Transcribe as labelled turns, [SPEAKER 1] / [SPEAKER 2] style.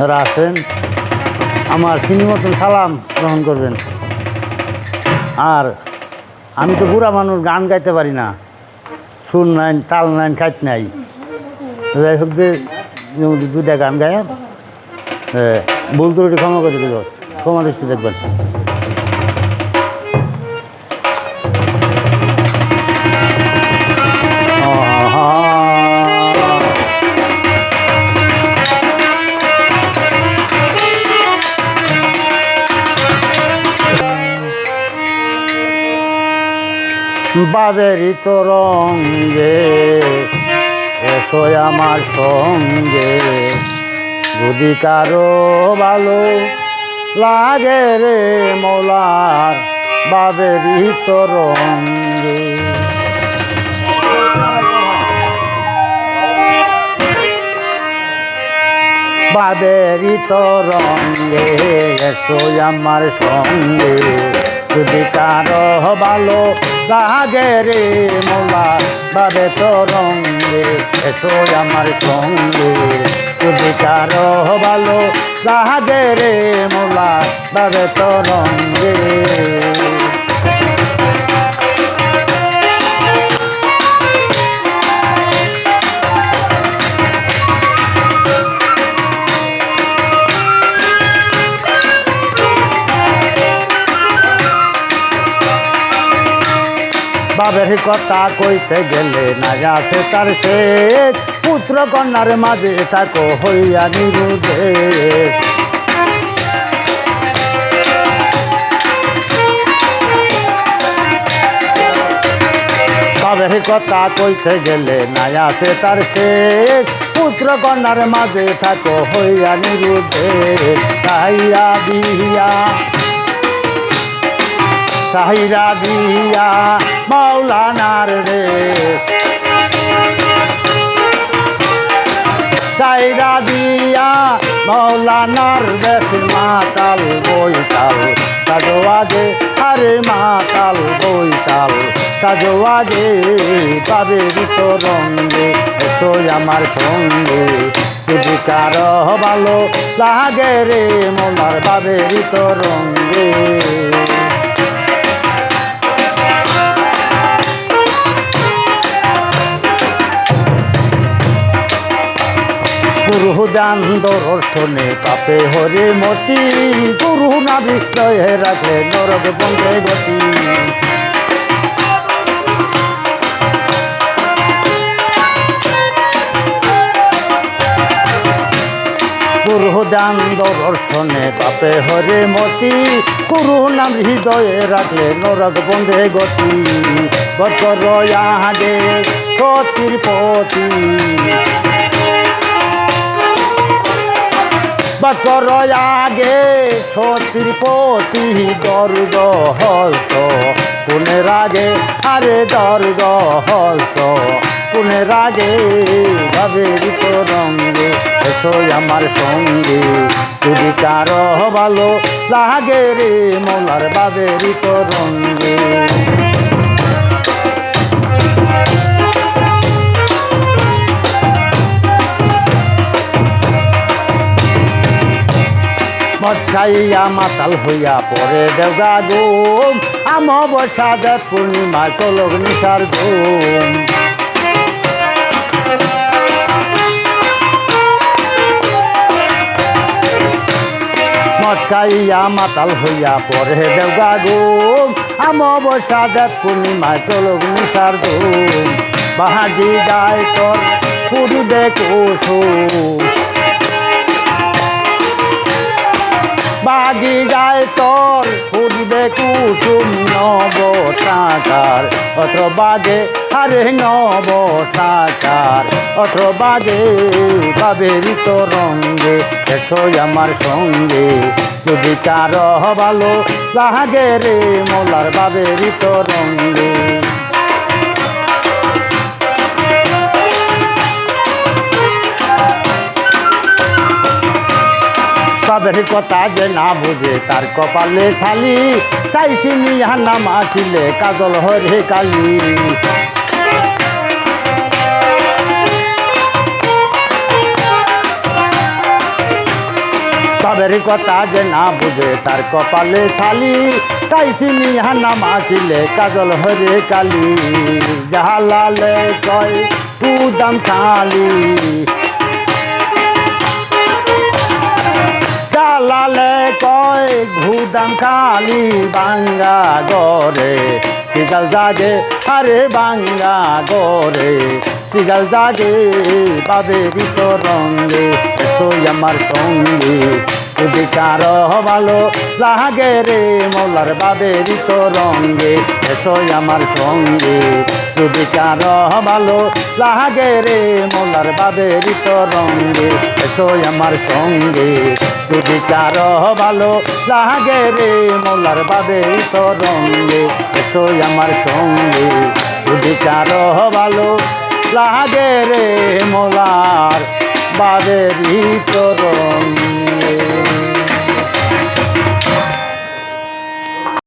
[SPEAKER 1] যারা আছেন আমার চিনি মতন সালাম গ্রহণ করবেন। আর আমি তো বুড়া মানুষ, গান গাইতে পারি না, সুর নাই, তাল নাই, খাইত নাই। যাই হোক যে দুইটা গান গায় ভুল ত্রুটি ক্ষমা করে দেব, ক্ষমা দৃষ্টি দেখবেন। বাবেরই তো রঙ্গে এসো আমার সঙ্গে, যদি কারো ভালো লাগে রে মৌলার বাবেরই তো রঙ্গে। বাবেরই তো রঙ্গে এসো আমার সঙ্গে, যদি কারো ভালো লাগে রে মৌলা বাবে তো রঙ্গে এসো আমার সঙ্গে, যদি কারো ভালো লাগে রে মৌলা বাবে তো রঙ্গে। বাবের কথা কইতে গেলে না আছে তার শেষ, পুত্র কন্যার মাঝে থাকো হইয়া নিরুদেশ। বাবের কথা কইতে গেলে না আছে তার শেষ, পুত্র কন্যার মাঝে থাকো হইয়া নিরুদেশ। চাহিয়া দিয়া চাহিরা দিয়া মাওলানার রেশ, চাহিরা দিয়া মাওলানার রেশ। মাতাল বইতাল সাজোয়াজে, আরে মাতাল বইতাল সাজোয়াজে, বাবেরই তো রঙ্গে এসো আমার সঙ্গে, যদি কারো ভালো লাগে রে মৌলার বাবেরই তো রঙ্গে। গুরু দান দর্শনে পাপে হরে মতি, গুরু না বিস্ময়ে রাখলে নরক বন্ধে গতি। গুরু দান দর্শনে পাপে হরে মতি, গুরু নাম হৃদয়ে রাখলে নরক বন্ধে গতি। বৎসর আগে সতীর পতি, বৎসর আগে সতীর পতি, দর্দ হস্ত কোনে রাগে, আরে দর্দ হস্ত কোনে রাগে, বাবেরই তো রঙ্গে এসো আমার সঙ্গে, যদি কারো ভালো লাগে রে মৌলার বাবেরই তো রঙ্গে। মদ খাইয়া মাতাল হইয়া পরে দেওগা ঘুম, অমাবস্যা দেব পূর্ণিমা চলক নিশার ঘুম। মদ খাইয়া মাতাল হইয়া পরে দেওগা ঘুম, অমাবস্যা দেব পূর্ণিমা চলক নিশার ঘুম। বাহাজি যায় তোর পূর্বে কুসুম, বাগি যায় তোর পূর্বে কুসুম নব সাকার, অত্র বাজে আরে নব সাকার, অত্র বাজে বাবেরই তো রঙ্গে এসো আমার সঙ্গে, যদি কারো ভালো লাগে রে মৌলার বাবেরই তো রঙ্গে। বাবের কথা যে না বুঝে তার কপালে খালি, তাই চিনি হান্না মাখিলে কাজল হরে কালি। বাবের কথা যে না বুঝে তার কপালে ছালি, তাই চিনি হান্না মাখিলে কাজল হরে কালি, জাহালালে কয় উদাম খালি, জালালে কয় ঘুদাম খালি, বাঙ্গা গরে সিগাল জাগে আরে বাঙ্গা গরে সিগাল জাগে, বাবেরই তো রঙ্গে এসোই আমার সঙ্গে, যদি কারো ভালো লাগে রে মোলার বাবেরই তো রঙ্গে এসোই আমার সঙ্গে, যদি কারো ভালো লাগে রে মোলার বাবেরই তো রঙ্গে এসোই আমার সঙ্গে, যদি কারো ভালো লাগে রে মোলার বাবেরই তো রঙ্গে এসোই আমার সঙ্গে, যদি কারো ভালো লাগে রে মোলার বাবেরই তো রঙ্গে।